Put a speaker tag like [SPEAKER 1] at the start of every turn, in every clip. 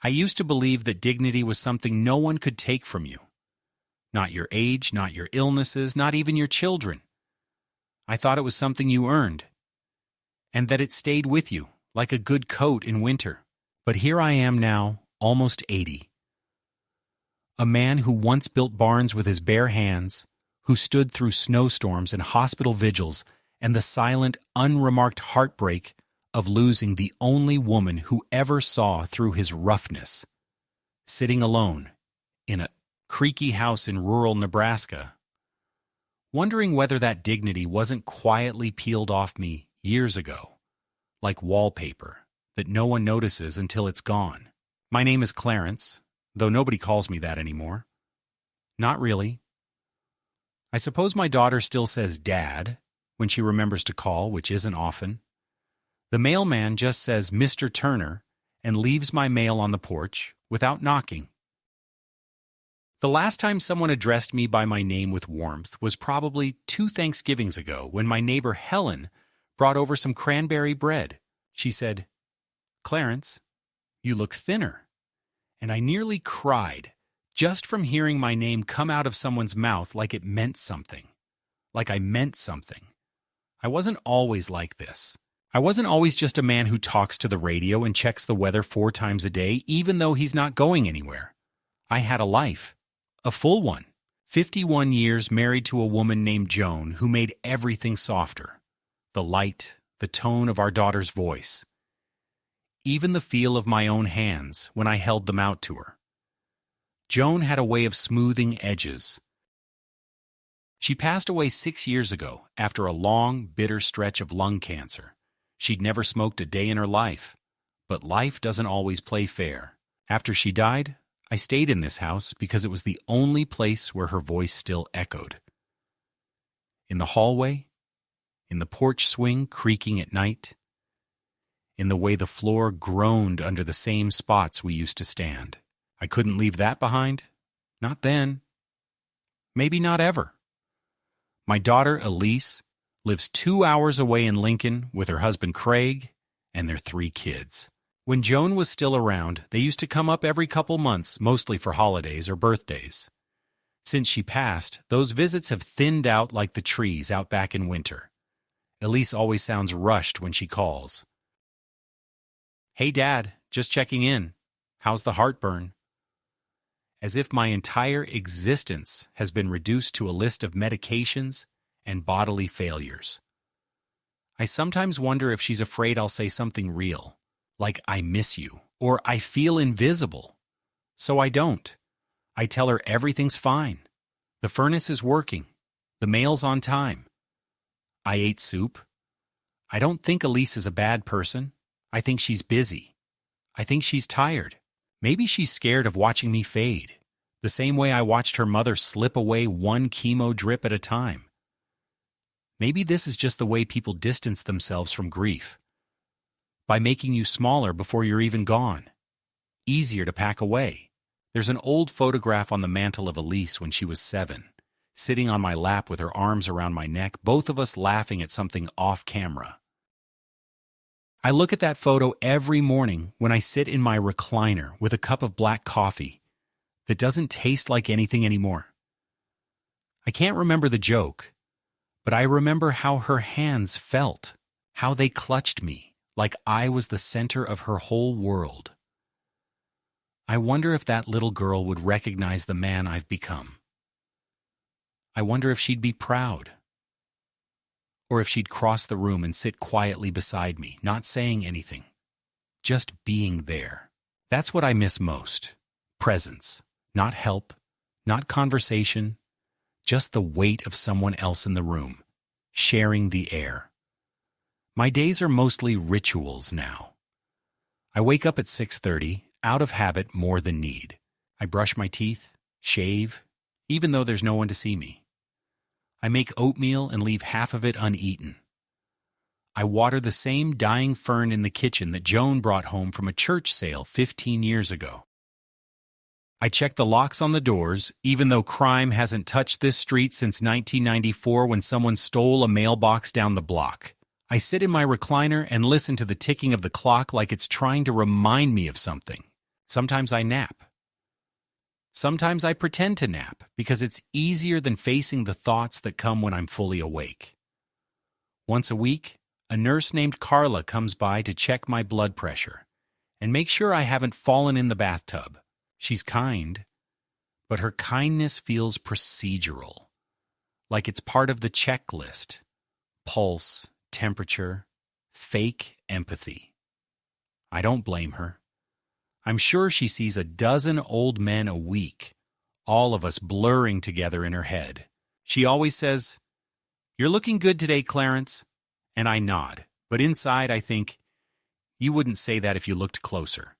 [SPEAKER 1] I used to believe that dignity was something no one could take from you. Not your age, not your illnesses, not even your children. I thought it was something you earned, and that it stayed with you, like a good coat in winter. But here I am now, almost 80. A man who once built barns with his bare hands, who stood through snowstorms and hospital vigils and the silent, unremarked heartbreak of losing the only woman who ever saw through his roughness, sitting alone in a creaky house in rural Nebraska, wondering whether that dignity wasn't quietly peeled off me years ago, like wallpaper that no one notices until it's gone. My name is Clarence, though nobody calls me that anymore. Not really. I suppose my daughter still says Dad when she remembers to call, which isn't often. The mailman just says Mr. Turner and leaves my mail on the porch without knocking. The last time someone addressed me by my name with warmth was probably 2 Thanksgivings ago when my neighbor Helen brought over some cranberry bread. She said, "Clarence, you look thinner." And I nearly cried just from hearing my name come out of someone's mouth like it meant something. Like I meant something. I wasn't always like this. I wasn't always just a man who talks to the radio and checks the weather 4 times a day, even though he's not going anywhere. I had a life. A full one. 51 years married to a woman named Joan who made everything softer. The light, the tone of our daughter's voice. Even the feel of my own hands when I held them out to her. Joan had a way of smoothing edges. She passed away 6 years ago after a long, bitter stretch of lung cancer. She'd never smoked a day in her life. But life doesn't always play fair. After she died, I stayed in this house because it was the only place where her voice still echoed. In the hallway, in the porch swing creaking at night, in the way the floor groaned under the same spots we used to stand. I couldn't leave that behind. Not then. Maybe not ever. My daughter, Elise, lives 2 hours away in Lincoln with her husband, Craig, and their 3 kids. When Joan was still around, they used to come up every couple months, mostly for holidays or birthdays. Since she passed, those visits have thinned out like the trees out back in winter. Elise always sounds rushed when she calls. "Hey, Dad, just checking in. How's the heartburn?" As if my entire existence has been reduced to a list of medications and bodily failures. I sometimes wonder if she's afraid I'll say something real, like "I miss you," or "I feel invisible." So I don't. I tell her everything's fine. The furnace is working. The mail's on time. I ate soup. I don't think Elise is a bad person. I think she's busy. I think she's tired. Maybe she's scared of watching me fade, the same way I watched her mother slip away 1 chemo drip at a time. Maybe this is just the way people distance themselves from grief. By making you smaller before you're even gone. Easier to pack away. There's an old photograph on the mantle of Elise when she was 7, sitting on my lap with her arms around my neck, both of us laughing at something off camera. I look at that photo every morning when I sit in my recliner with a cup of black coffee that doesn't taste like anything anymore. I can't remember the joke, but I remember how her hands felt, how they clutched me, like I was the center of her whole world. I wonder if that little girl would recognize the man I've become. I wonder if she'd be proud. Or if she'd cross the room and sit quietly beside me, not saying anything, just being there. That's what I miss most. Presence. Not help, not conversation, just the weight of someone else in the room, sharing the air. My days are mostly rituals now. I wake up at 6:30, out of habit more than need. I brush my teeth, shave, even though there's no one to see me. I make oatmeal and leave half of it uneaten. I water the same dying fern in the kitchen that Joan brought home from a church sale 15 years ago. I check the locks on the doors, even though crime hasn't touched this street since 1994 when someone stole a mailbox down the block. I sit in my recliner and listen to the ticking of the clock like it's trying to remind me of something. Sometimes I nap. Sometimes I pretend to nap because it's easier than facing the thoughts that come when I'm fully awake. Once a week, a nurse named Carla comes by to check my blood pressure and make sure I haven't fallen in the bathtub. She's kind, but her kindness feels procedural, like it's part of the checklist. Pulse, temperature, fake empathy. I don't blame her. I'm sure she sees a dozen old men a week, all of us blurring together in her head. She always says, "You're looking good today, Clarence." And I nod, but inside I think, you wouldn't say that if you looked closer.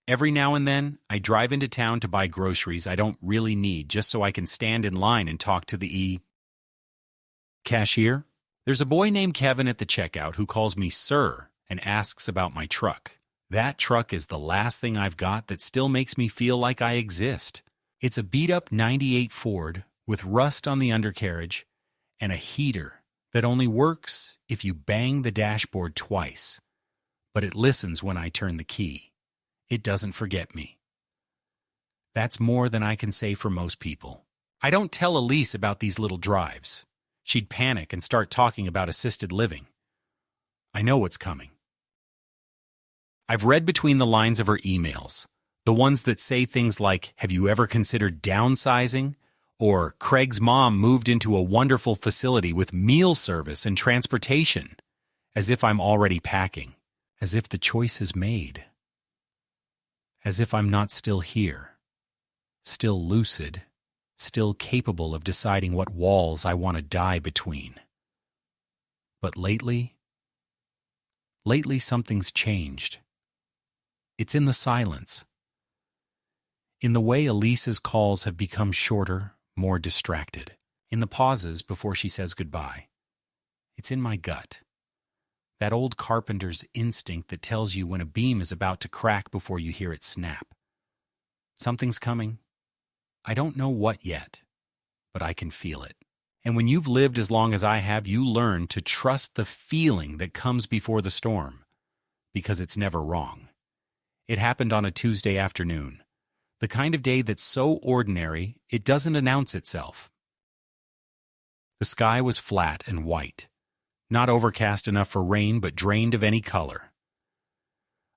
[SPEAKER 1] Every now and then, I drive into town to buy groceries I don't really need just so I can stand in line and talk to the cashier. There's a boy named Kevin at the checkout who calls me sir and asks about my truck. That truck is the last thing I've got that still makes me feel like I exist. It's a beat-up '98 Ford with rust on the undercarriage and a heater that only works if you bang the dashboard twice. But it listens when I turn the key. It doesn't forget me. That's more than I can say for most people. I don't tell Elise about these little drives. She'd panic and start talking about assisted living. I know what's coming. I've read between the lines of her emails, the ones that say things like, "Have you ever considered downsizing?" Or, "Craig's mom moved into a wonderful facility with meal service and transportation," as if I'm already packing, as if the choice is made, as if I'm not still here, still lucid, still capable of deciding what walls I want to die between. But lately something's changed. It's in the silence. In the way Elise's calls have become shorter, more distracted. In the pauses before she says goodbye. It's in my gut. That old carpenter's instinct that tells you when a beam is about to crack before you hear it snap. Something's coming. I don't know what yet, but I can feel it. And when you've lived as long as I have, you learn to trust the feeling that comes before the storm, because it's never wrong. It happened on a Tuesday afternoon, the kind of day that's so ordinary it doesn't announce itself. The sky was flat and white, not overcast enough for rain but drained of any color.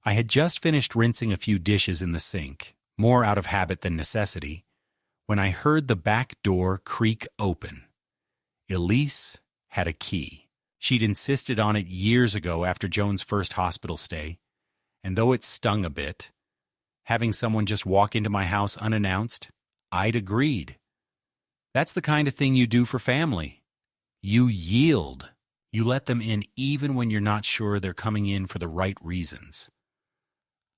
[SPEAKER 1] I had just finished rinsing a few dishes in the sink, more out of habit than necessity, when I heard the back door creak open. Elise had a key. She'd insisted on it years ago after Joan's first hospital stay, and though it stung a bit, having someone just walk into my house unannounced, I'd agreed. That's the kind of thing you do for family. You yield. You let them in even when you're not sure they're coming in for the right reasons.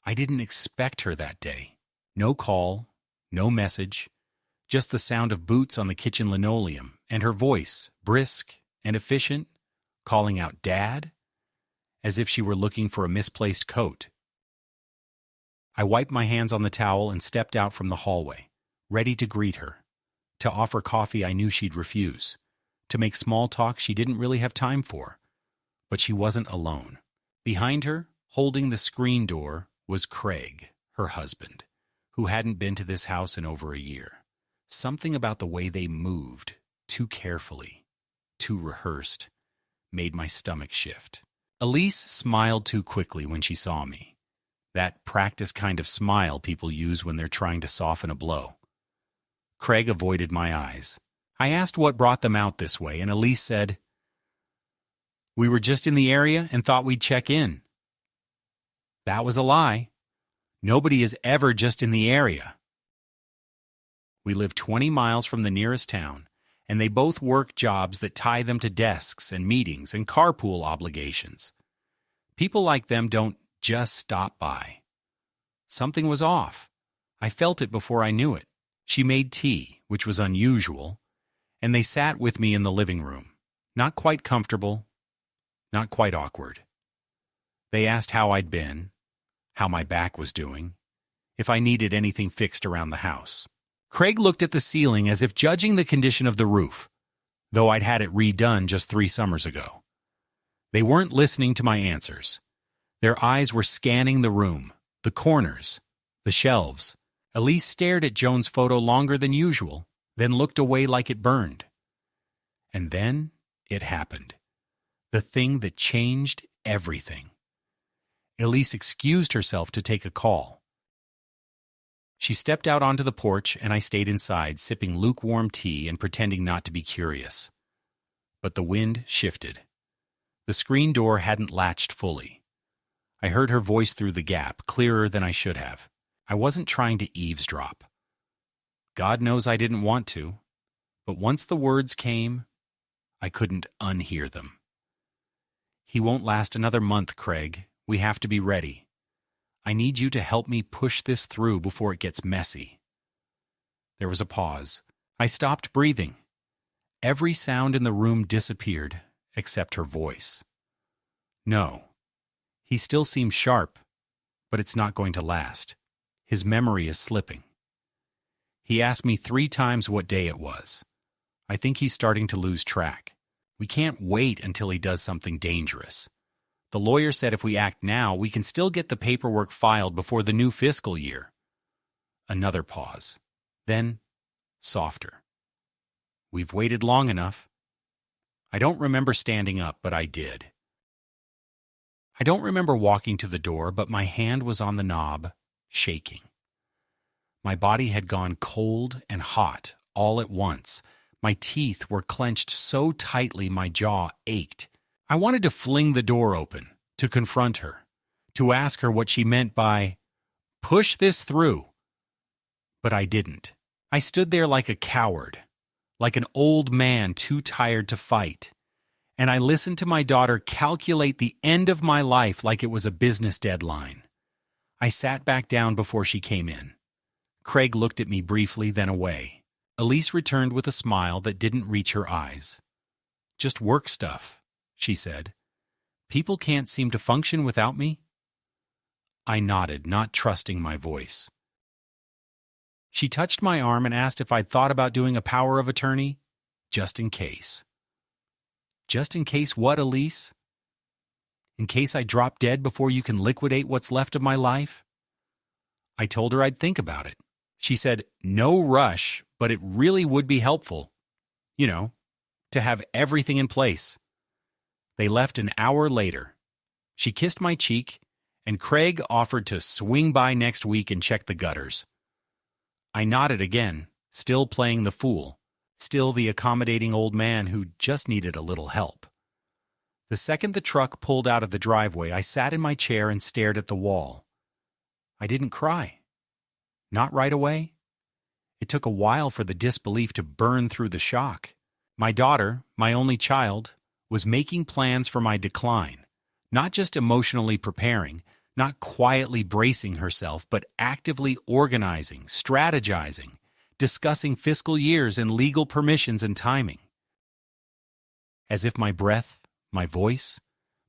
[SPEAKER 1] I didn't expect her that day. No call, no message, just the sound of boots on the kitchen linoleum and her voice, brisk and efficient, calling out "Dad," as if she were looking for a misplaced coat. I wiped my hands on the towel and stepped out from the hallway, ready to greet her, to offer coffee I knew she'd refuse, to make small talk she didn't really have time for. But she wasn't alone. Behind her, holding the screen door, was Craig, her husband, who hadn't been to this house in over a year. Something about the way they moved, too carefully, too rehearsed, made my stomach shift. Elise smiled too quickly when she saw me. That practice kind of smile people use when they're trying to soften a blow. Craig avoided my eyes. I asked what brought them out this way, and Elise said, "We were just in the area and thought we'd check in." That was a lie. Nobody is ever just in the area. We live 20 miles from the nearest town, and they both work jobs that tie them to desks and meetings and carpool obligations. People like them don't just stop by. Something was off. I felt it before I knew it. She made tea, which was unusual, and they sat with me in the living room. Not quite comfortable, not quite awkward. They asked how I'd been, how my back was doing, if I needed anything fixed around the house. Craig looked at the ceiling as if judging the condition of the roof, though I'd had it redone just 3 summers ago. They weren't listening to my answers. Their eyes were scanning the room, the corners, The shelves. Elise stared at Joan's photo longer than usual, then looked away like it burned. And then it happened. The thing that changed everything. Elise excused herself to take a call. She stepped out onto the porch, and I stayed inside, sipping lukewarm tea and pretending not to be curious. But the wind shifted. The screen door hadn't latched fully. I heard her voice through the gap, clearer than I should have. I wasn't trying to eavesdrop. God knows I didn't want to, but once the words came, I couldn't unhear them. "He won't last another month, Craig. We have to be ready. I need you to help me push this through before it gets messy." There was a pause. I stopped breathing. Every sound in the room disappeared, except her voice. "No. He still seems sharp, but it's not going to last. His memory is slipping. He asked me 3 times what day it was. I think he's starting to lose track. We can't wait until he does something dangerous. The lawyer said if we act now, we can still get the paperwork filed before the new fiscal year." Another pause. Then, softer. "We've waited long enough." I don't remember standing up, but I did. I don't remember walking to the door, but my hand was on the knob, shaking. My body had gone cold and hot all at once. My teeth were clenched so tightly my jaw ached. I wanted to fling the door open, to confront her, to ask her what she meant by, "Push this through." But I didn't. I stood there like a coward, like an old man too tired to fight. And I listened to my daughter calculate the end of my life like it was a business deadline. I sat back down before she came in. Craig looked at me briefly, then away. Elise returned with a smile that didn't reach her eyes. "Just work stuff," she said. "People can't seem to function without me." I nodded, not trusting my voice. She touched my arm and asked if I'd thought about doing a power of attorney, just in case. "Just in case what, Elise? In case I drop dead before you can liquidate what's left of my life?" I told her I'd think about it. She said, "No rush, but it really would be helpful. You know, to have everything in place." They left an hour later. She kissed my cheek, and Craig offered to swing by next week and check the gutters. I nodded again, still playing the fool, still the accommodating old man who just needed a little help. The second the truck pulled out of the driveway, I sat in my chair and stared at the wall. I didn't cry. Not right away. It took a while for the disbelief to burn through the shock. My daughter, my only child, was making plans for my decline, not just emotionally preparing, not quietly bracing herself, but actively organizing, strategizing, discussing fiscal years and legal permissions and timing. As if my breath, my voice,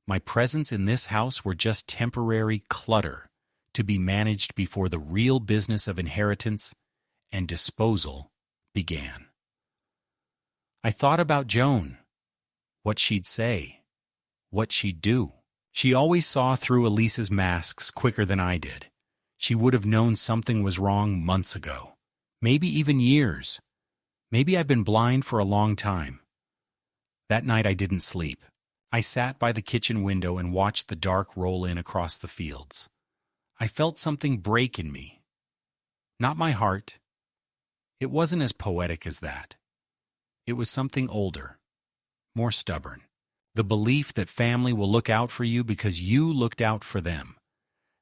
[SPEAKER 1] my presence in this house were just temporary clutter to be managed before the real business of inheritance and disposal began. I thought about Joan, what she'd say, what she'd do. She always saw through Elise's masks quicker than I did. She would have known something was wrong months ago, maybe even years. Maybe I've been blind for a long time. That night I didn't sleep. I sat by the kitchen window and watched the dark roll in across the fields. I felt something break in me. Not my heart. It wasn't as poetic as that. It was something older, more stubborn. The belief that family will look out for you because you looked out for them.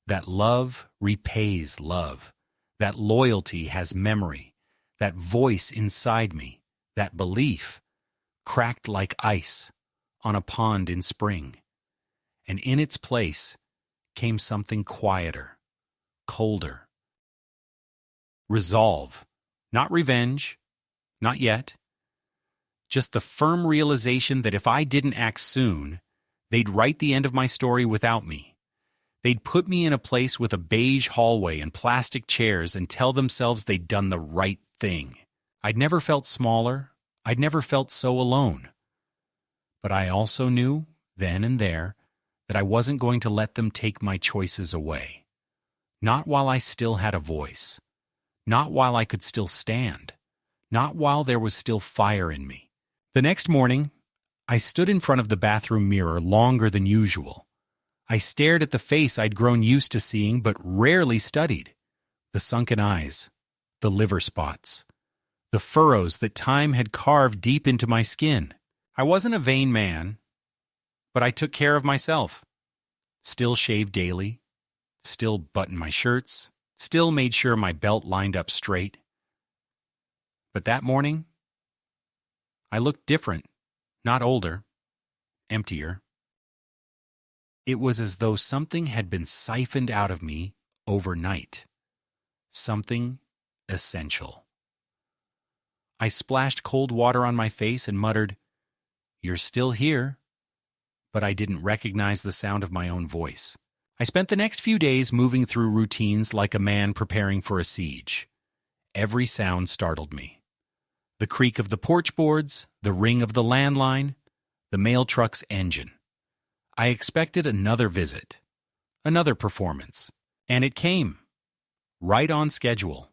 [SPEAKER 1] That love repays love. That loyalty has memory. That voice inside me, that belief, cracked like ice on a pond in spring. And in its place came something quieter, colder. Resolve, not revenge, not yet. Just the firm realization that if I didn't act soon, they'd write the end of my story without me. They'd put me in a place with a beige hallway and plastic chairs and tell themselves they'd done the right thing. I'd never felt smaller. I'd never felt so alone. But I also knew, then and there, that I wasn't going to let them take my choices away. Not while I still had a voice. Not while I could still stand. Not while there was still fire in me. The next morning, I stood in front of the bathroom mirror longer than usual. I stared at the face I'd grown used to seeing but rarely studied. The sunken eyes, the liver spots, the furrows that time had carved deep into my skin. I wasn't a vain man, but I took care of myself. Still shaved daily, still buttoned my shirts, still made sure my belt lined up straight. But that morning, I looked different, not older, emptier. It was as though something had been siphoned out of me overnight. Something essential. I splashed cold water on my face and muttered, "You're still here," but I didn't recognize the sound of my own voice. I spent the next few days moving through routines like a man preparing for a siege. Every sound startled me. The creak of the porch boards, the ring of the landline, the mail truck's engine. I expected another visit, another performance, and it came, right on schedule.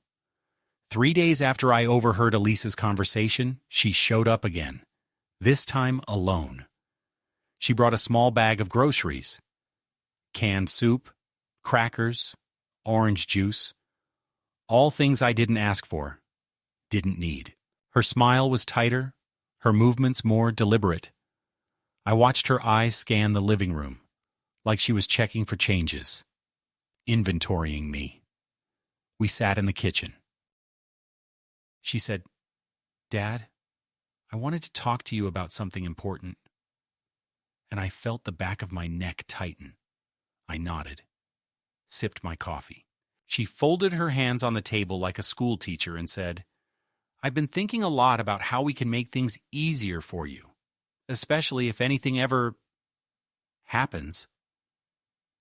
[SPEAKER 1] 3 days after I overheard Elisa's conversation, she showed up again, this time alone. She brought a small bag of groceries, canned soup, crackers, orange juice, all things I didn't ask for, didn't need. Her smile was tighter, her movements more deliberate. I watched her eyes scan the living room, like she was checking for changes, inventorying me. We sat in the kitchen. She said, "Dad, I wanted to talk to you about something important." And I felt the back of my neck tighten. I nodded, sipped my coffee. She folded her hands on the table like a school teacher and said, "I've been thinking a lot about how we can make things easier for you, especially if anything ever happens."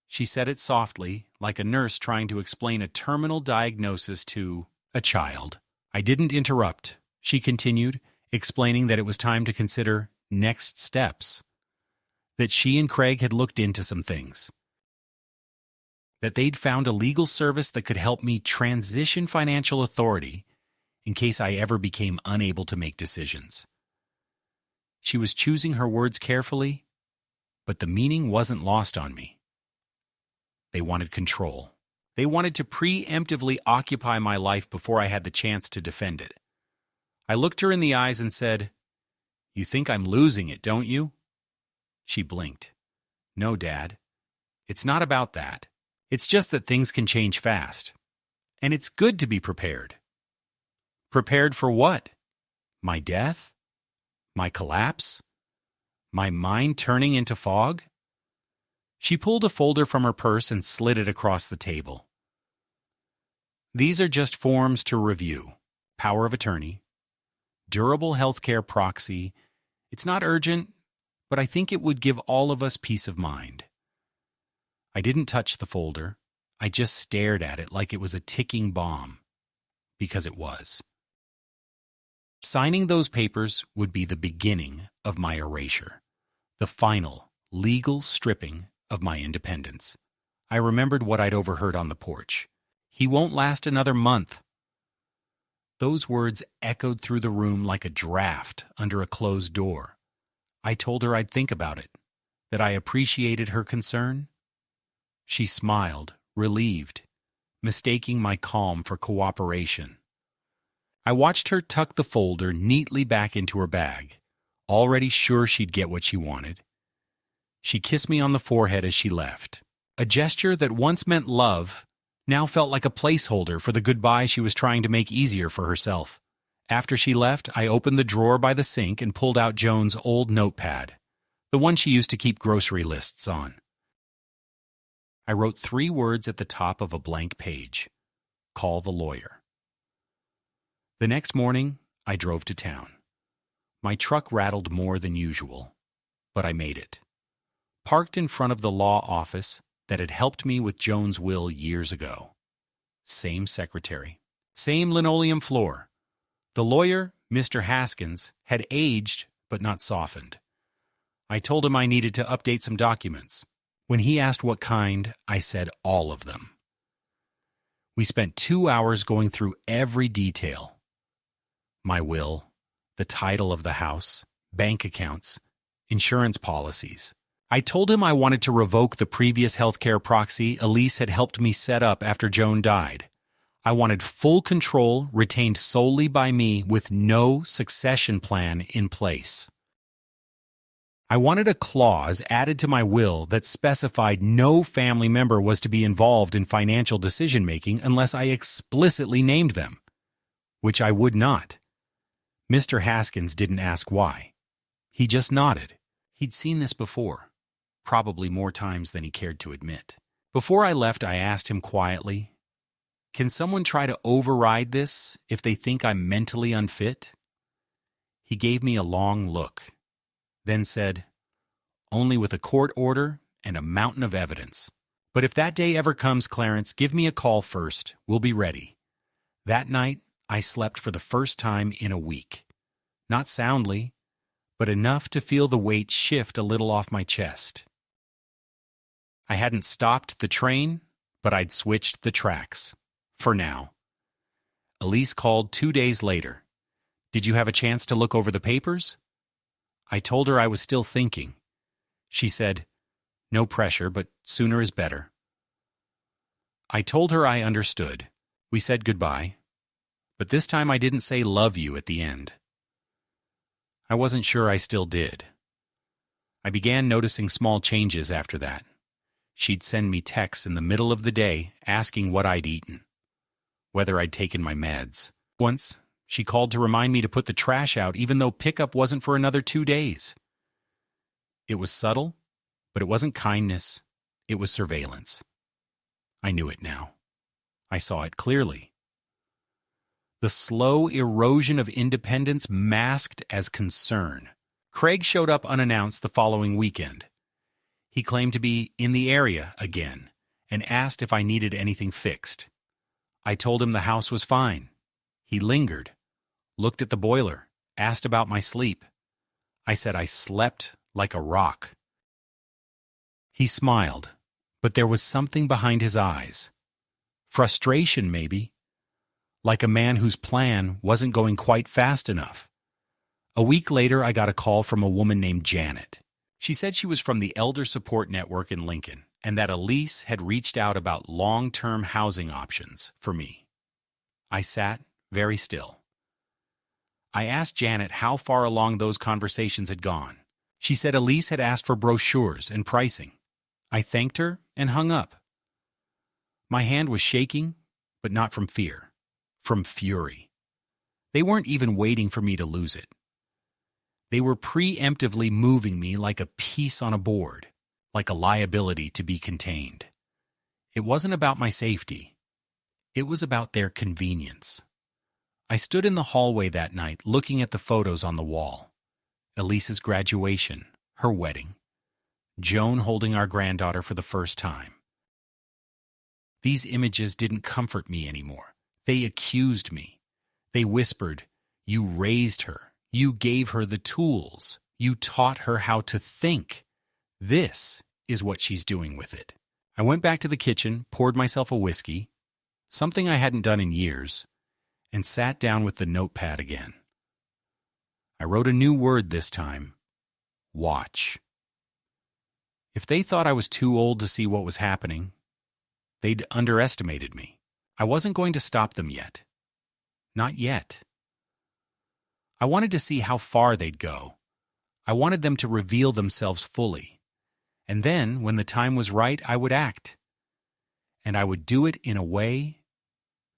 [SPEAKER 1] She said it softly, like a nurse trying to explain a terminal diagnosis to a child. I didn't interrupt. She continued, explaining that it was time to consider next steps, that she and Craig had looked into some things, that they'd found a legal service that could help me transition financial authority in case I ever became unable to make decisions. She was choosing her words carefully, but the meaning wasn't lost on me. They wanted control. They wanted to preemptively occupy my life before I had the chance to defend it. I looked her in the eyes and said, "You think I'm losing it, don't you?" She blinked. "No, Dad. It's not about that. It's just that things can change fast. And it's good to be prepared." Prepared for what? My death? My collapse? My mind turning into fog? She pulled a folder from her purse and slid it across the table. "These are just forms to review. Power of attorney. Durable healthcare proxy. It's not urgent, but I think it would give all of us peace of mind." I didn't touch the folder. I just stared at it like it was a ticking bomb, because it was. Signing those papers would be the beginning of my erasure, the final, legal stripping of my independence. I remembered what I'd overheard on the porch. "He won't last another month." Those words echoed through the room like a draft under a closed door. I told her I'd think about it, that I appreciated her concern. She smiled, relieved, mistaking my calm for cooperation. I watched her tuck the folder neatly back into her bag, already sure she'd get what she wanted. She kissed me on the forehead as she left. A gesture that once meant love now felt like a placeholder for the goodbye she was trying to make easier for herself. After she left, I opened the drawer by the sink and pulled out Joan's old notepad, the one she used to keep grocery lists on. I wrote 3 words at the top of a blank page. Call the lawyer. The next morning, I drove to town. My truck rattled more than usual, but I made it. Parked in front of the law office that had helped me with Joan's will years ago. Same secretary. Same linoleum floor. The lawyer, Mr. Haskins, had aged but not softened. I told him I needed to update some documents. When he asked what kind, I said all of them. We spent 2 hours going through every detail. My will, the title of the house, bank accounts, insurance policies. I told him I wanted to revoke the previous healthcare proxy Elise had helped me set up after Joan died. I wanted full control retained solely by me with no succession plan in place. I wanted a clause added to my will that specified no family member was to be involved in financial decision-making unless I explicitly named them, which I would not. Mr. Haskins didn't ask why. He just nodded. He'd seen this before, probably more times than he cared to admit. Before I left, I asked him quietly, "Can someone try to override this if they think I'm mentally unfit?" He gave me a long look, then said, "Only with a court order and a mountain of evidence. But if that day ever comes, Clarence, give me a call first. We'll be ready." That night, I slept for the first time in a week. Not soundly, but enough to feel the weight shift a little off my chest. I hadn't stopped the train, but I'd switched the tracks. For now. Elise called 2 days later. "Did you have a chance to look over the papers?" I told her I was still thinking. She said, "No pressure, but sooner is better." I told her I understood. We said goodbye. But this time I didn't say love you at the end. I wasn't sure I still did. I began noticing small changes after that. She'd send me texts in the middle of the day asking what I'd eaten, whether I'd taken my meds. Once, she called to remind me to put the trash out even though pickup wasn't for another 2 days. It was subtle, but it wasn't kindness. It was surveillance. I knew it now. I saw it clearly. The slow erosion of independence masked as concern. Craig showed up unannounced the following weekend. He claimed to be in the area again and asked if I needed anything fixed. I told him the house was fine. He lingered, looked at the boiler, asked about my sleep. I said I slept like a rock. He smiled, but there was something behind his eyes. Frustration, maybe. Like a man whose plan wasn't going quite fast enough. A week later, I got a call from a woman named Janet. She said she was from the Elder Support Network in Lincoln, and that Elise had reached out about long-term housing options for me. I sat very still. I asked Janet how far along those conversations had gone. She said Elise had asked for brochures and pricing. I thanked her and hung up. My hand was shaking, but not from fear. From fury. They weren't even waiting for me to lose it. They were preemptively moving me like a piece on a board, like a liability to be contained. It wasn't about my safety. It was about their convenience. I stood in the hallway that night looking at the photos on the wall. Elise's graduation, her wedding, Joan holding our granddaughter for the first time. These images didn't comfort me anymore. They accused me. They whispered, "You raised her. You gave her the tools. You taught her how to think. This is what she's doing with it." I went back to the kitchen, poured myself a whiskey, something I hadn't done in years, and sat down with the notepad again. I wrote a new word this time: watch. If they thought I was too old to see what was happening, they'd underestimated me. I wasn't going to stop them yet. Not yet. I wanted to see how far they'd go. I wanted them to reveal themselves fully. And then, when the time was right, I would act. And I would do it in a way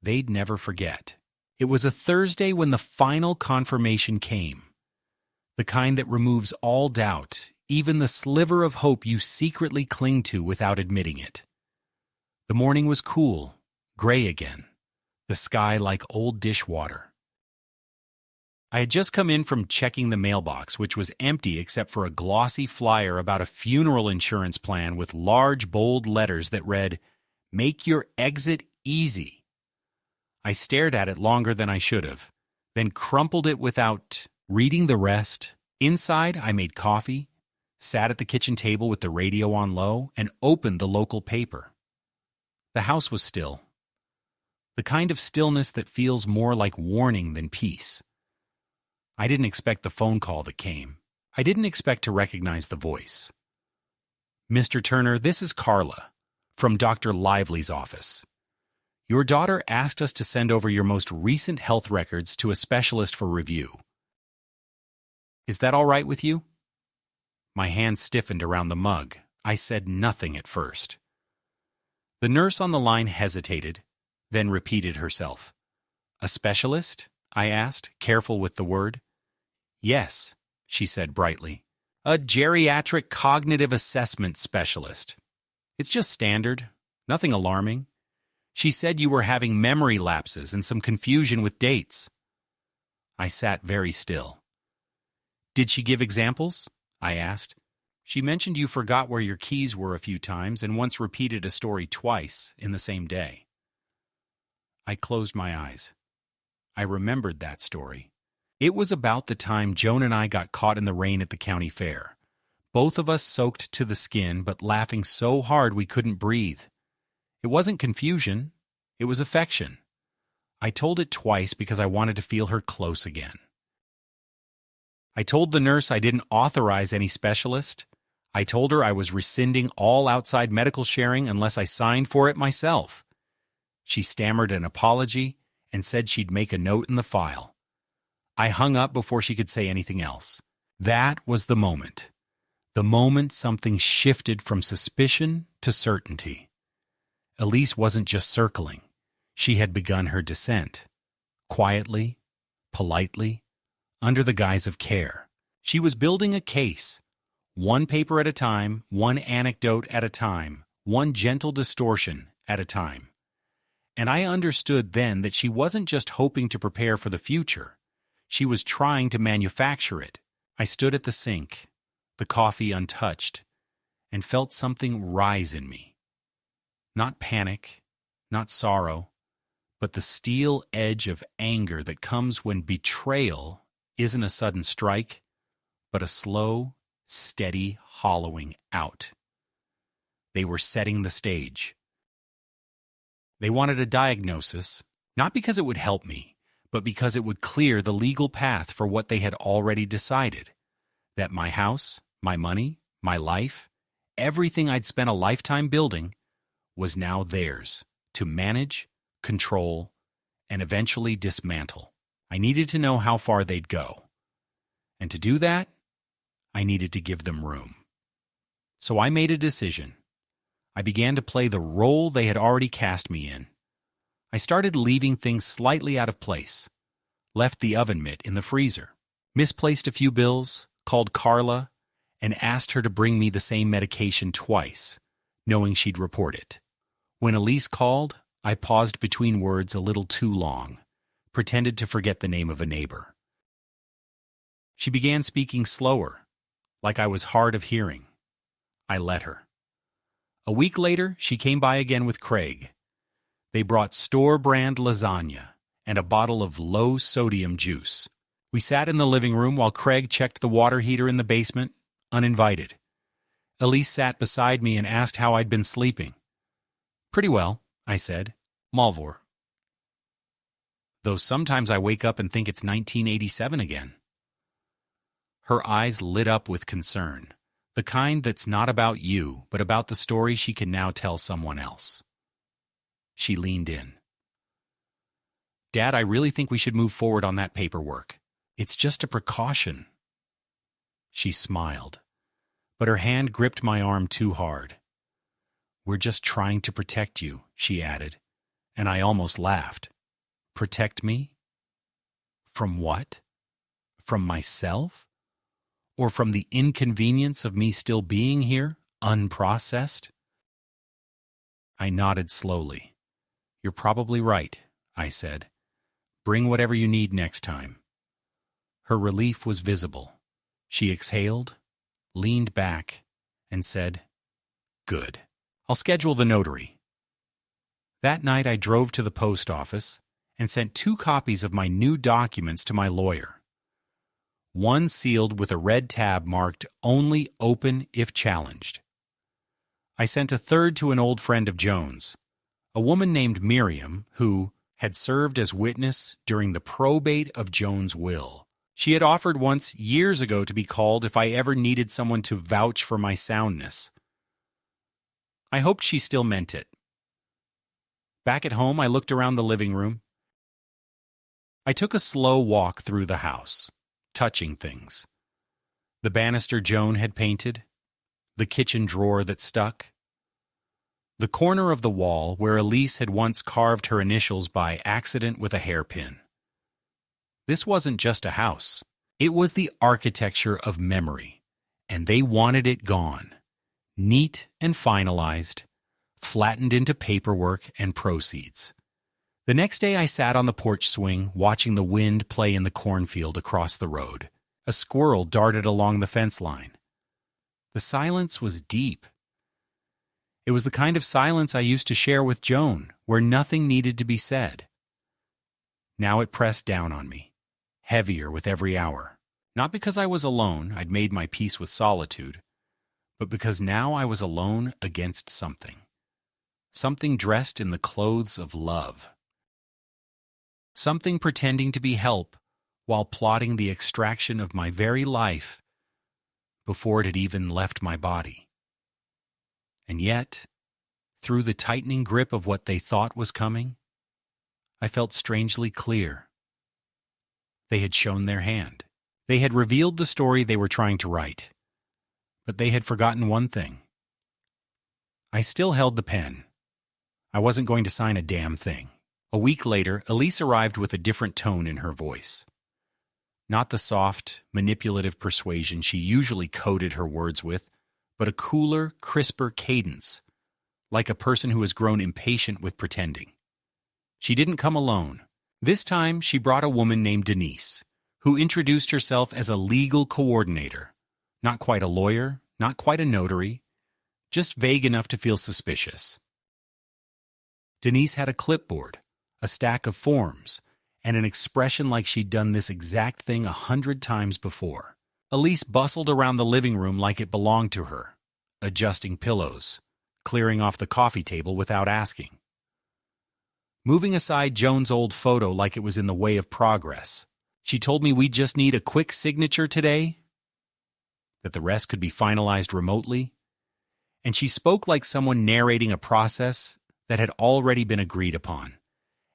[SPEAKER 1] they'd never forget. It was a Thursday when the final confirmation came. The kind that removes all doubt, even the sliver of hope you secretly cling to without admitting it. The morning was cool. Gray again, the sky like old dishwater. I had just come in from checking the mailbox, which was empty except for a glossy flyer about a funeral insurance plan with large, bold letters that read, "Make your exit easy." I stared at it longer than I should have, then crumpled it without reading the rest. Inside, I made coffee, sat at the kitchen table with the radio on low, and opened the local paper. The house was still. The kind of stillness that feels more like warning than peace. I didn't expect the phone call that came. I didn't expect to recognize the voice. "Mr. Turner, this is Carla, from Dr. Lively's office. Your daughter asked us to send over your most recent health records to a specialist for review. Is that all right with you?" My hand stiffened around the mug. I said nothing at first. The nurse on the line hesitated, then repeated herself. "A specialist?" I asked, careful with the word. "Yes," she said brightly. "A geriatric cognitive assessment specialist. It's just standard, nothing alarming. She said you were having memory lapses and some confusion with dates." I sat very still. "Did she give examples?" I asked. "She mentioned you forgot where your keys were a few times and once repeated a story twice in the same day." I closed my eyes. I remembered that story. It was about the time Joan and I got caught in the rain at the county fair. Both of us soaked to the skin, but laughing so hard we couldn't breathe. It wasn't confusion. It was affection. I told it twice because I wanted to feel her close again. I told the nurse I didn't authorize any specialist. I told her I was rescinding all outside medical sharing unless I signed for it myself. She stammered an apology and said she'd make a note in the file. I hung up before she could say anything else. That was the moment. The moment something shifted from suspicion to certainty. Elise wasn't just circling. She had begun her descent. Quietly, politely, under the guise of care. She was building a case. One paper at a time, one anecdote at a time, one gentle distortion at a time. And I understood then that she wasn't just hoping to prepare for the future. She was trying to manufacture it. I stood at the sink, the coffee untouched, and felt something rise in me. Not panic, not sorrow, but the steel edge of anger that comes when betrayal isn't a sudden strike, but a slow, steady hollowing out. They were setting the stage. They wanted a diagnosis, not because it would help me, but because it would clear the legal path for what they had already decided. That my house, my money, my life, everything I'd spent a lifetime building, was now theirs to manage, control, and eventually dismantle. I needed to know how far they'd go. And to do that, I needed to give them room. So I made a decision. I began to play the role they had already cast me in. I started leaving things slightly out of place, left the oven mitt in the freezer, misplaced a few bills, called Carla, and asked her to bring me the same medication twice, knowing she'd report it. When Elise called, I paused between words a little too long, pretended to forget the name of a neighbor. She began speaking slower, like I was hard of hearing. I let her. A week later, she came by again with Craig. They brought store-brand lasagna and a bottle of low-sodium juice. We sat in the living room while Craig checked the water heater in the basement, uninvited. Elise sat beside me and asked how I'd been sleeping. "Pretty well," I said. "Malvor. Though sometimes I wake up and think it's 1987 again." Her eyes lit up with concern, the kind that's not about you, but about the story she can now tell someone else. She leaned in. "Dad, I really think we should move forward on that paperwork. It's just a precaution." She smiled, but her hand gripped my arm too hard. "We're just trying to protect you," she added, and I almost laughed. Protect me? From what? From myself? Or from the inconvenience of me still being here, unprocessed? I nodded slowly. "You're probably right," I said. "Bring whatever you need next time." Her relief was visible. She exhaled, leaned back, and said, "Good. I'll schedule the notary." That night I drove to the post office and sent 2 copies of my new documents to my lawyer. One sealed with a red tab marked "Only open if challenged." I sent a third to an old friend of Joan's, a woman named Miriam who, had served as witness during the probate of Joan's will. She had offered once years ago to be called if I ever needed someone to vouch for my soundness. I hoped she still meant it. Back at home, I looked around the living room. I took a slow walk through the house, touching things. The banister Joan had painted, the kitchen drawer that stuck, the corner of the wall where Elise had once carved her initials by accident with a hairpin. This wasn't just a house. It was the architecture of memory, and they wanted it gone, neat and finalized, flattened into paperwork and proceeds. The next day I sat on the porch swing watching the wind play in the cornfield across the road. A squirrel darted along the fence line. The silence was deep. It was the kind of silence I used to share with Joan, where nothing needed to be said. Now it pressed down on me, heavier with every hour. Not because I was alone, I'd made my peace with solitude, but because now I was alone against something. Something dressed in the clothes of love. Something pretending to be help while plotting the extraction of my very life before it had even left my body. And yet, through the tightening grip of what they thought was coming, I felt strangely clear. They had shown their hand. They had revealed the story they were trying to write. But they had forgotten one thing. I still held the pen. I wasn't going to sign a damn thing. A week later, Elise arrived with a different tone in her voice. Not the soft, manipulative persuasion she usually coated her words with, but a cooler, crisper cadence, like a person who has grown impatient with pretending. She didn't come alone. This time, she brought a woman named Denise, who introduced herself as a legal coordinator. Not quite a lawyer, not quite a notary, just vague enough to feel suspicious. Denise had a clipboard, a stack of forms, and an expression like she'd done this exact thing 100 times before. Elise bustled around the living room like it belonged to her, adjusting pillows, clearing off the coffee table without asking, moving aside Joan's old photo like it was in the way of progress. She told me we'd just need a quick signature today, that the rest could be finalized remotely, and she spoke like someone narrating a process that had already been agreed upon,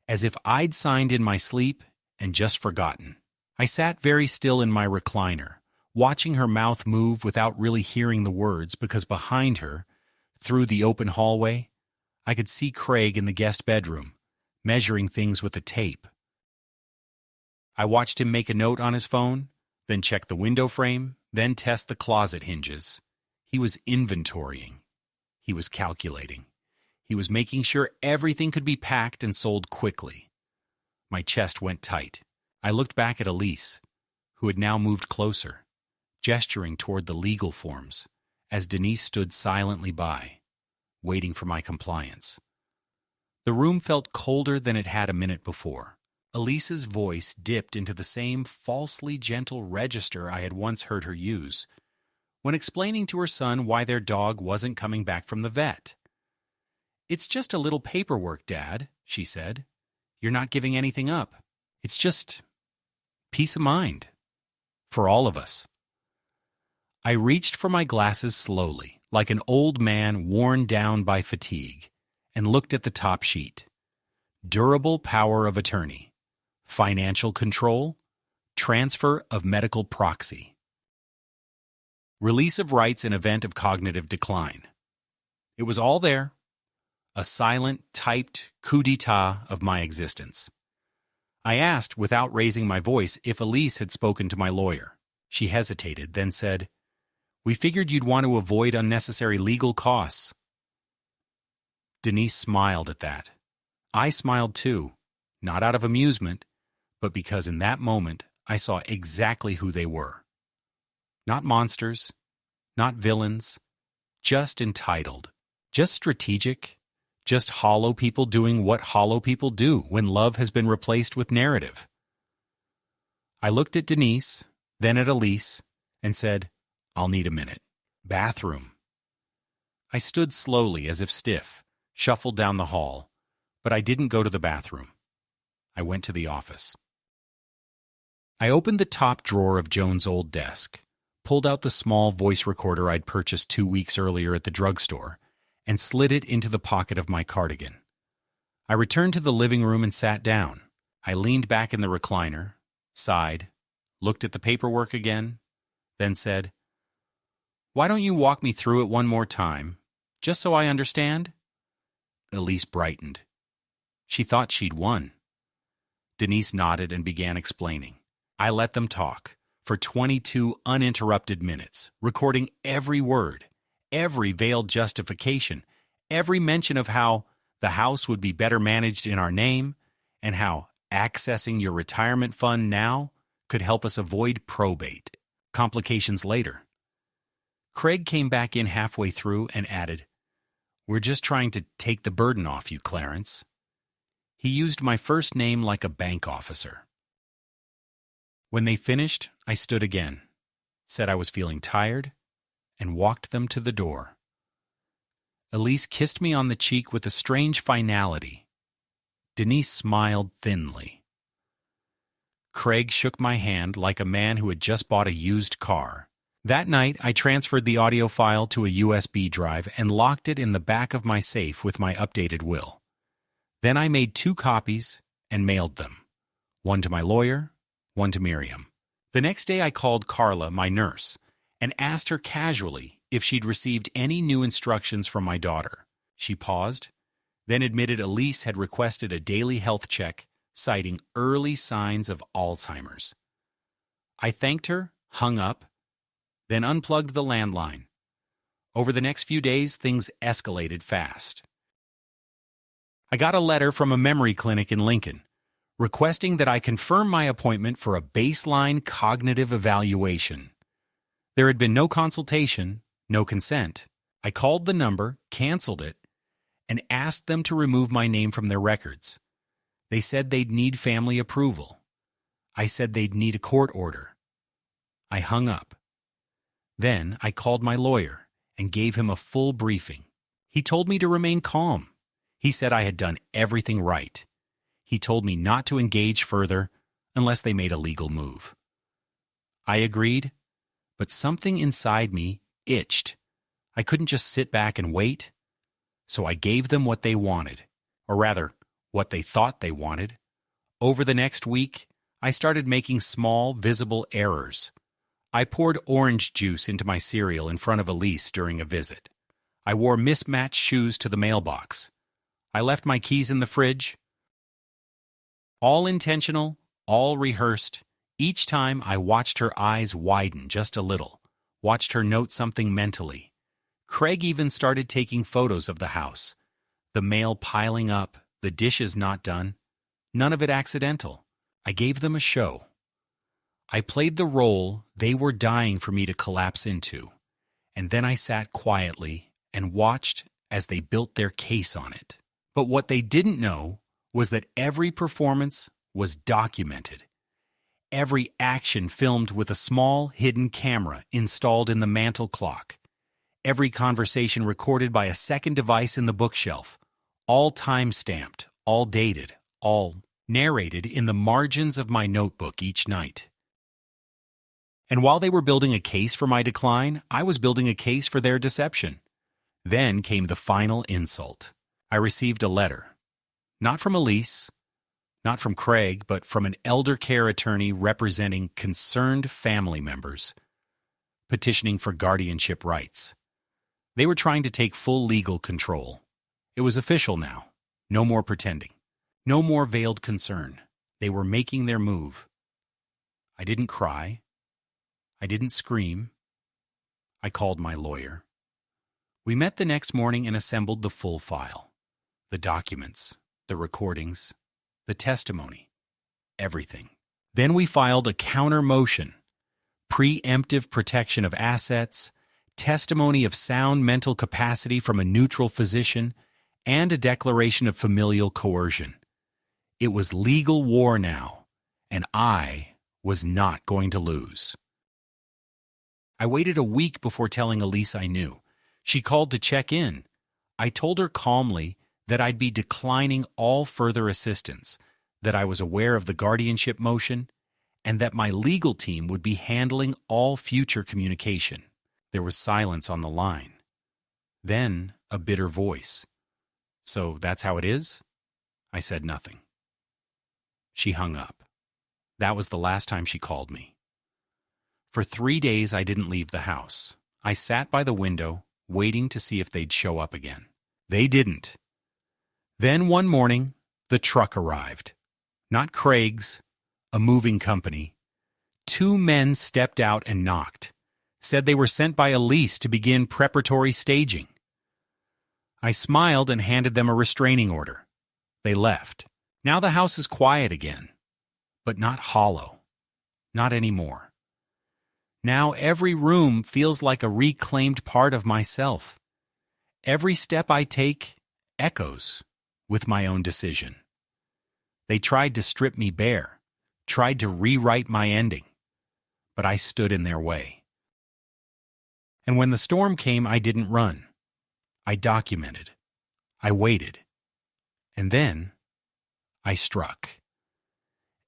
[SPEAKER 1] as if I'd signed in my sleep and just forgotten. I sat very still in my recliner, watching her mouth move without really hearing the words because behind her, through the open hallway, I could see Craig in the guest bedroom, measuring things with a tape. I watched him make a note on his phone, then check the window frame, then test the closet hinges. He was inventorying. He was calculating. He was making sure everything could be packed and sold quickly. My chest went tight. I looked back at Elise, who had now moved closer, gesturing toward the legal forms, as Denise stood silently by, waiting for my compliance. The room felt colder than it had a minute before. Elise's voice dipped into the same falsely gentle register I had once heard her use, when explaining to her son why their dog wasn't coming back from the vet. "It's just a little paperwork, Dad," she said. "You're not giving anything up. It's just peace of mind. For all of us." I reached for my glasses slowly, like an old man worn down by fatigue, and looked at the top sheet. Durable power of attorney. Financial control. Transfer of medical proxy. Release of rights in event of cognitive decline. It was all there. A silent, typed coup d'etat of my existence. I asked, without raising my voice, if Elise had spoken to my lawyer. She hesitated, then said, "We figured you'd want to avoid unnecessary legal costs." Denise smiled at that. I smiled too, not out of amusement, but because in that moment I saw exactly who they were. Not monsters, not villains, just entitled, just strategic, just hollow people doing what hollow people do when love has been replaced with narrative. I looked at Denise, then at Elise, and said, "I'll need a minute." Bathroom. I stood slowly, as if stiff, shuffled down the hall, but I didn't go to the bathroom. I went to the office. I opened the top drawer of Joan's old desk, pulled out the small voice recorder I'd purchased 2 weeks earlier at the drugstore, and slid it into the pocket of my cardigan. I returned to the living room and sat down. I leaned back in the recliner, sighed, looked at the paperwork again, then said, "Why don't you walk me through it one more time, just so I understand?" Elise brightened. She thought she'd won. Denise nodded and began explaining. I let them talk for 22 uninterrupted minutes, recording every word, every veiled justification, every mention of how the house would be better managed in our name, and how accessing your retirement fund now could help us avoid probate, complications later. Craig came back in halfway through and added, "We're just trying to take the burden off you, Clarence." He used my first name like a bank officer. When they finished, I stood again, said I was feeling tired, and walked them to the door. Elise kissed me on the cheek with a strange finality. Denise smiled thinly. Craig shook my hand like a man who had just bought a used car. That night, I transferred the audio file to a USB drive and locked it in the back of my safe with my updated will. Then I made 2 copies and mailed them, one to my lawyer, one to Miriam. The next day I called Carla, my nurse, and asked her casually if she'd received any new instructions from my daughter. She paused, then admitted Elise had requested a daily health check, citing early signs of Alzheimer's. I thanked her, hung up, then unplugged the landline. Over the next few days, things escalated fast. I got a letter from a memory clinic in Lincoln, requesting that I confirm my appointment for a baseline cognitive evaluation. There had been no consultation, no consent. I called the number, canceled it, and asked them to remove my name from their records. They said they'd need family approval. I said they'd need a court order. I hung up. Then I called my lawyer and gave him a full briefing. He told me to remain calm. He said I had done everything right. He told me not to engage further unless they made a legal move. I agreed, but something inside me itched. I couldn't just sit back and wait, so I gave them what they wanted, or rather, what they thought they wanted. Over the next week, I started making small, visible errors. I poured orange juice into my cereal in front of Elise during a visit. I wore mismatched shoes to the mailbox. I left my keys in the fridge. All intentional, all rehearsed. Each time I watched her eyes widen just a little, watched her note something mentally. Craig even started taking photos of the house. The mail piling up, the dishes not done. None of it accidental. I gave them a show. I played the role they were dying for me to collapse into, and then I sat quietly and watched as they built their case on it. But what they didn't know was that every performance was documented. Every action filmed with a small, hidden camera installed in the mantel clock. Every conversation recorded by a second device in the bookshelf. All time-stamped, all dated, all narrated in the margins of my notebook each night. And while they were building a case for my decline, I was building a case for their deception. Then came the final insult. I received a letter. Not from Elise, not from Craig, but from an elder care attorney representing concerned family members, petitioning for guardianship rights. They were trying to take full legal control. It was official now. No more pretending. No more veiled concern. They were making their move. I didn't cry. I didn't scream. I called my lawyer. We met the next morning and assembled the full file. The documents, the recordings, the testimony, everything. Then we filed a counter motion, preemptive protection of assets, testimony of sound mental capacity from a neutral physician, and a declaration of familial coercion. It was legal war now, and I was not going to lose. I waited a week before telling Elise I knew. She called to check in. I told her calmly that I'd be declining all further assistance, that I was aware of the guardianship motion, and that my legal team would be handling all future communication. There was silence on the line. Then a bitter voice. "So that's how it is?" I said nothing. She hung up. That was the last time she called me. For 3 days I didn't leave the house. I sat by the window, waiting to see if they'd show up again. They didn't. Then one morning, the truck arrived. Not Craig's, a moving company. 2 men stepped out and knocked, said they were sent by Elise to begin preparatory staging. I smiled and handed them a restraining order. They left. Now the house is quiet again, but not hollow. Not anymore. Now every room feels like a reclaimed part of myself. Every step I take echoes with my own decision. They tried to strip me bare, tried to rewrite my ending, but I stood in their way. And when the storm came, I didn't run. I documented. I waited. And then I struck.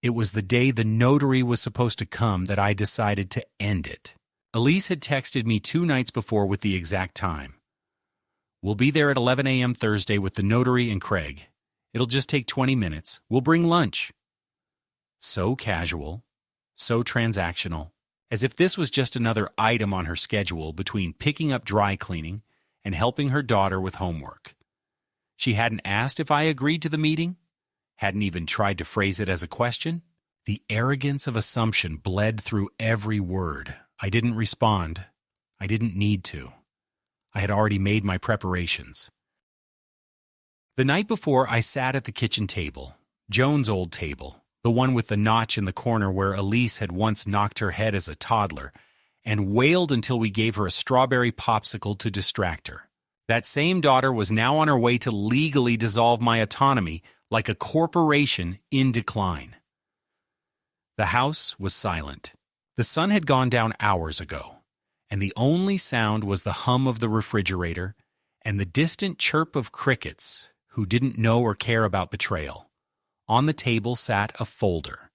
[SPEAKER 1] It was the day the notary was supposed to come that I decided to end it. Elise had texted me 2 nights before with the exact time. "We'll be there at 11 a.m. Thursday with the notary and Craig. It'll just take 20 minutes. We'll bring lunch." So casual, so transactional, as if this was just another item on her schedule between picking up dry cleaning and helping her daughter with homework. She hadn't asked if I agreed to the meeting, hadn't even tried to phrase it as a question. The arrogance of assumption bled through every word. I didn't respond. I didn't need to. I had already made my preparations. The night before, I sat at the kitchen table, Joan's old table, the one with the notch in the corner where Elise had once knocked her head as a toddler, and wailed until we gave her a strawberry popsicle to distract her. That same daughter was now on her way to legally dissolve my autonomy like a corporation in decline. The house was silent. The sun had gone down hours ago, and the only sound was the hum of the refrigerator and the distant chirp of crickets who didn't know or care about betrayal. On the table sat a folder,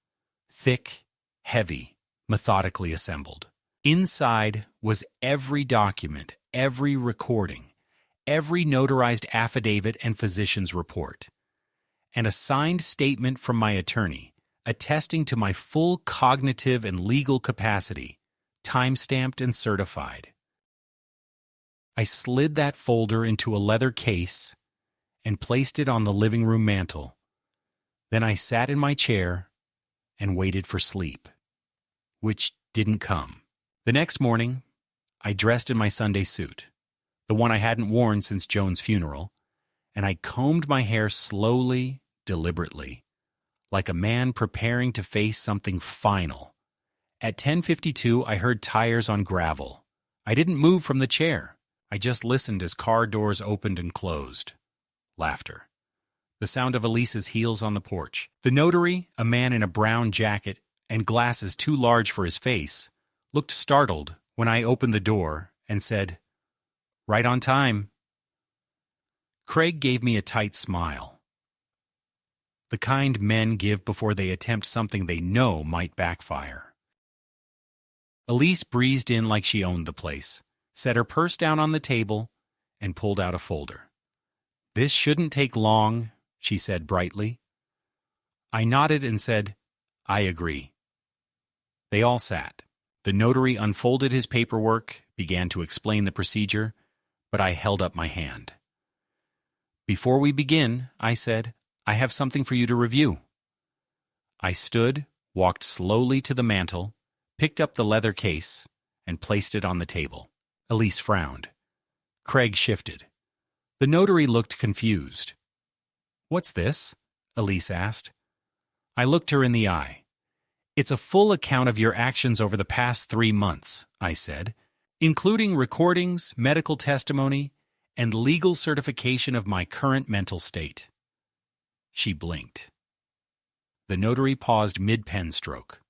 [SPEAKER 1] thick, heavy, methodically assembled. Inside was every document, every recording, every notarized affidavit and physician's report, and a signed statement from my attorney attesting to my full cognitive and legal capacity, time-stamped and certified. I slid that folder into a leather case and placed it on the living room mantel. Then I sat in my chair and waited for sleep, which didn't come. The next morning, I dressed in my Sunday suit, the one I hadn't worn since Joan's funeral, and I combed my hair slowly, deliberately, like a man preparing to face something final. At 10:52, I heard tires on gravel. I didn't move from the chair. I just listened as car doors opened and closed. Laughter. The sound of Elise's heels on the porch. The notary, a man in a brown jacket and glasses too large for his face, looked startled when I opened the door and said, "Right on time." Craig gave me a tight smile. The kind men give before they attempt something they know might backfire. Elise breezed in like she owned the place, set her purse down on the table, and pulled out a folder. "This shouldn't take long," she said brightly. I nodded and said, "I agree." They all sat. The notary unfolded his paperwork, began to explain the procedure, but I held up my hand. "Before we begin," I said, "I have something for you to review." I stood, walked slowly to the mantel, picked up the leather case, and placed it on the table. Elise frowned. Craig shifted. The notary looked confused. "What's this?" Elise asked. I looked her in the eye. "It's a full account of your actions over the past 3 months," I said, "including recordings, medical testimony, and legal certification of my current mental state." She blinked. The notary paused mid-pen stroke.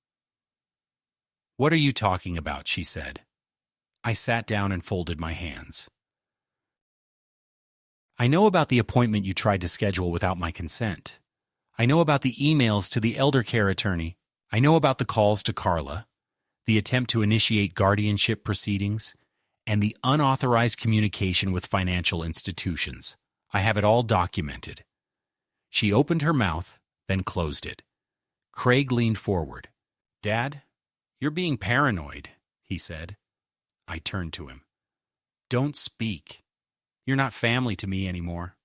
[SPEAKER 1] "What are you talking about?" she said. I sat down and folded my hands. "I know about the appointment you tried to schedule without my consent. I know about the emails to the elder care attorney. I know about the calls to Carla, the attempt to initiate guardianship proceedings, and the unauthorized communication with financial institutions. I have it all documented. She opened her mouth, then closed it. Craig leaned forward. Dad, you're being paranoid, he said. I turned to him. Don't speak. You're not family to me anymore.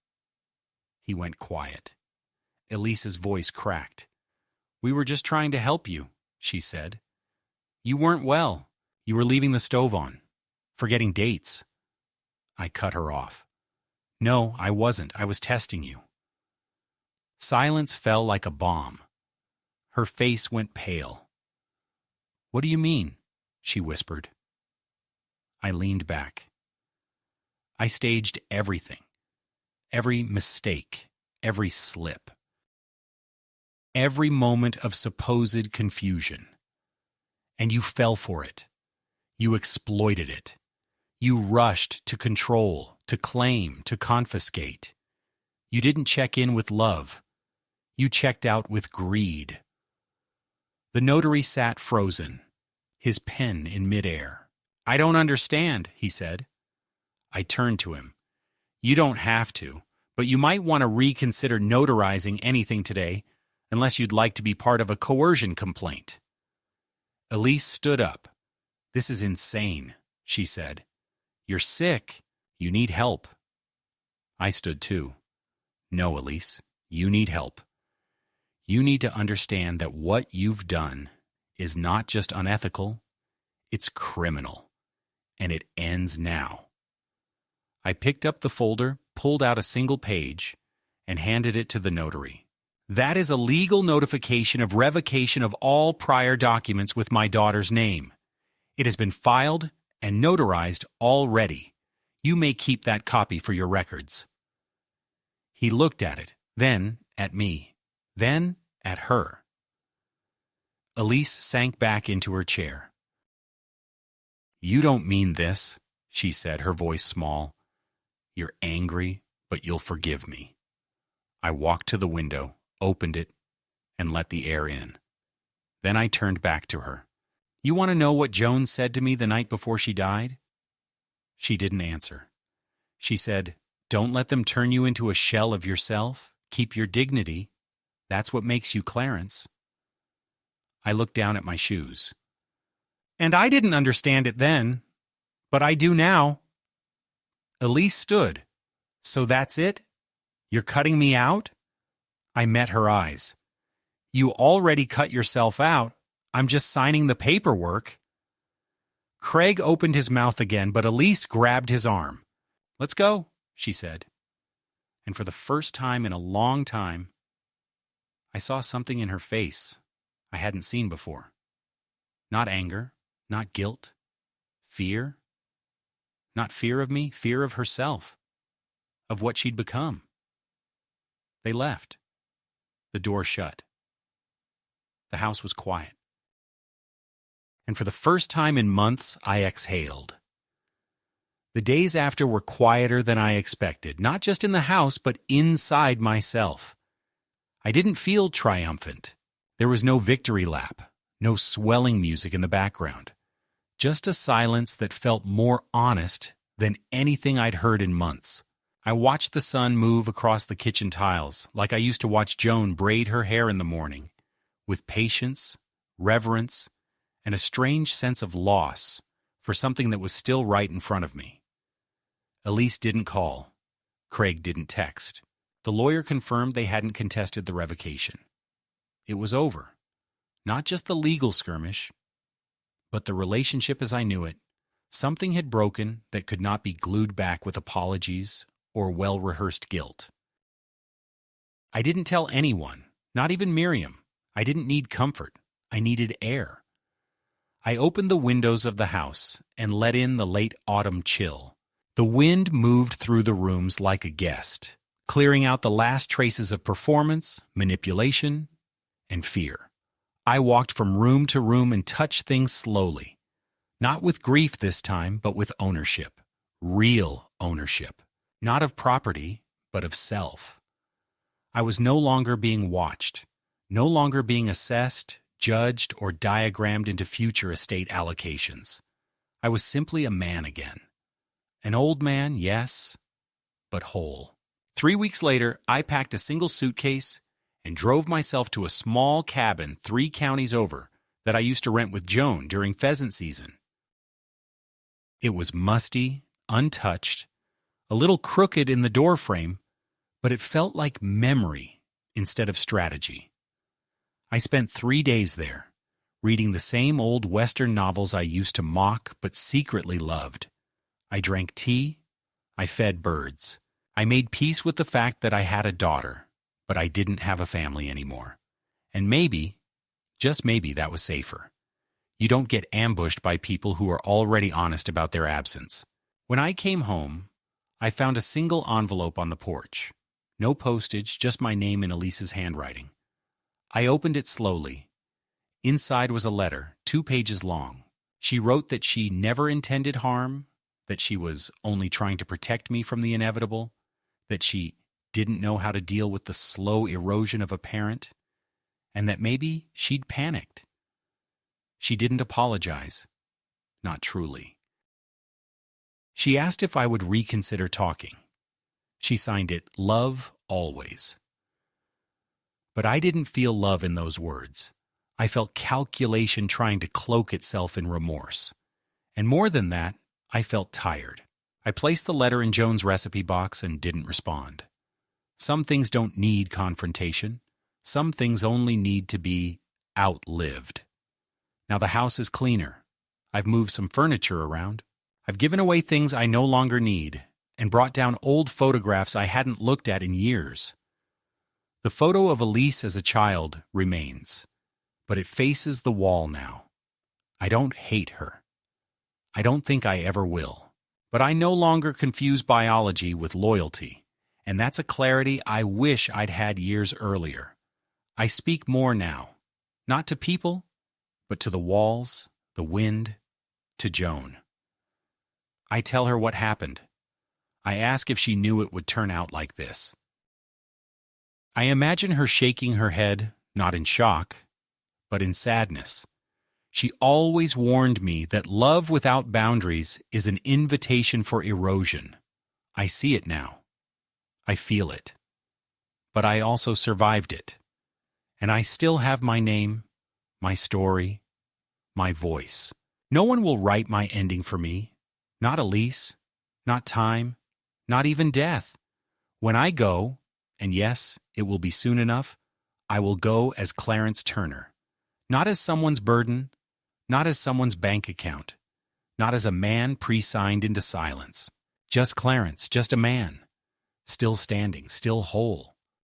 [SPEAKER 1] He went quiet. Elise's voice cracked. We were just trying to help you, she said. You weren't well. You were leaving the stove on, forgetting dates. I cut her off. No, I wasn't. I was testing you. Silence fell like a bomb. Her face went pale. What do you mean? She whispered. I leaned back. I staged everything. Every mistake. Every slip. Every moment of supposed confusion. And you fell for it. You exploited it. You rushed to control, to claim, to confiscate. You didn't check in with love. You checked out with greed. The notary sat frozen, his pen in midair. I don't understand, he said. I turned to him. You don't have to, but you might want to reconsider notarizing anything today, unless you'd like to be part of a coercion complaint. Elise stood up. This is insane, she said. You're sick. You need help. I stood too. No, Elise, you need help. You need to understand that what you've done is not just unethical, it's criminal, and it ends now. I picked up the folder, pulled out a single page, and handed it to the notary. That is a legal notification of revocation of all prior documents with my daughter's name. It has been filed and notarized already. You may keep that copy for your records. He looked at it, then at me, then at her. Elise sank back into her chair. You don't mean this, she said, her voice small. You're angry, but you'll forgive me. I walked to the window, opened it, and let the air in. Then I turned back to her. You want to know what Joan said to me the night before she died? She didn't answer. She said, don't let them turn you into a shell of yourself. Keep your dignity. That's what makes you Clarence. I looked down at my shoes. And I didn't understand it then, but I do now. Elise stood. So that's it? You're cutting me out? I met her eyes. You already cut yourself out. I'm just signing the paperwork. Craig opened his mouth again, but Elise grabbed his arm. Let's go, she said. And for the first time in a long time, I saw something in her face I hadn't seen before. Not anger, not guilt, fear. Not fear of me, fear of herself, of what she'd become. They left. The door shut. The house was quiet. And for the first time in months, I exhaled. The days after were quieter than I expected, not just in the house, but inside myself. I didn't feel triumphant. There was no victory lap, no swelling music in the background. Just a silence that felt more honest than anything I'd heard in months. I watched the sun move across the kitchen tiles like I used to watch Joan braid her hair in the morning, with patience, reverence, and a strange sense of loss for something that was still right in front of me. Elise didn't call. Craig didn't text. The lawyer confirmed they hadn't contested the revocation. It was over. Not just the legal skirmish, but the relationship as I knew it. Something had broken that could not be glued back with apologies or well-rehearsed guilt. I didn't tell anyone, not even Miriam. I didn't need comfort. I needed air. I opened the windows of the house and let in the late autumn chill. The wind moved through the rooms like a guest, clearing out the last traces of performance, manipulation, and fear. I walked from room to room and touched things slowly. Not with grief this time, but with ownership. Real ownership. Not of property, but of self. I was no longer being watched, no longer being assessed, judged, or diagrammed into future estate allocations. I was simply a man again. An old man, yes, but whole. 3 weeks later, I packed a single suitcase and drove myself to a small cabin 3 counties over that I used to rent with Joan during pheasant season. It was musty, untouched, a little crooked in the doorframe, but it felt like memory instead of strategy. I spent 3 days there, reading the same old Western novels I used to mock but secretly loved. I drank tea. I fed birds. I made peace with the fact that I had a daughter, but I didn't have a family anymore. And maybe, just maybe, that was safer. You don't get ambushed by people who are already honest about their absence. When I came home, I found a single envelope on the porch. No postage, just my name in Elise's handwriting. I opened it slowly. Inside was a letter, 2 pages long. She wrote that she never intended harm, that she was only trying to protect me from the inevitable, that she didn't know how to deal with the slow erosion of a parent, and that maybe she'd panicked. She didn't apologize. Not truly. She asked if I would reconsider talking. She signed it, "Love always." But I didn't feel love in those words. I felt calculation trying to cloak itself in remorse. And more than that, I felt tired. I placed the letter in Joan's recipe box and didn't respond. Some things don't need confrontation. Some things only need to be outlived. Now the house is cleaner. I've moved some furniture around. I've given away things I no longer need and brought down old photographs I hadn't looked at in years. The photo of Elise as a child remains, but it faces the wall now. I don't hate her. I don't think I ever will. But I no longer confuse biology with loyalty, and that's a clarity I wish I'd had years earlier. I speak more now, not to people, but to the walls, the wind, to Joan. I tell her what happened. I ask if she knew it would turn out like this. I imagine her shaking her head, not in shock, but in sadness. She always warned me that love without boundaries is an invitation for erosion. I see it now. I feel it. But I also survived it. And I still have my name, my story, my voice. No one will write my ending for me. Not Elise, not time, not even death. When I go, and yes, it will be soon enough, I will go as Clarence Turner. Not as someone's burden, not as someone's bank account, not as a man pre-signed into silence. Just Clarence, just a man, still standing, still whole,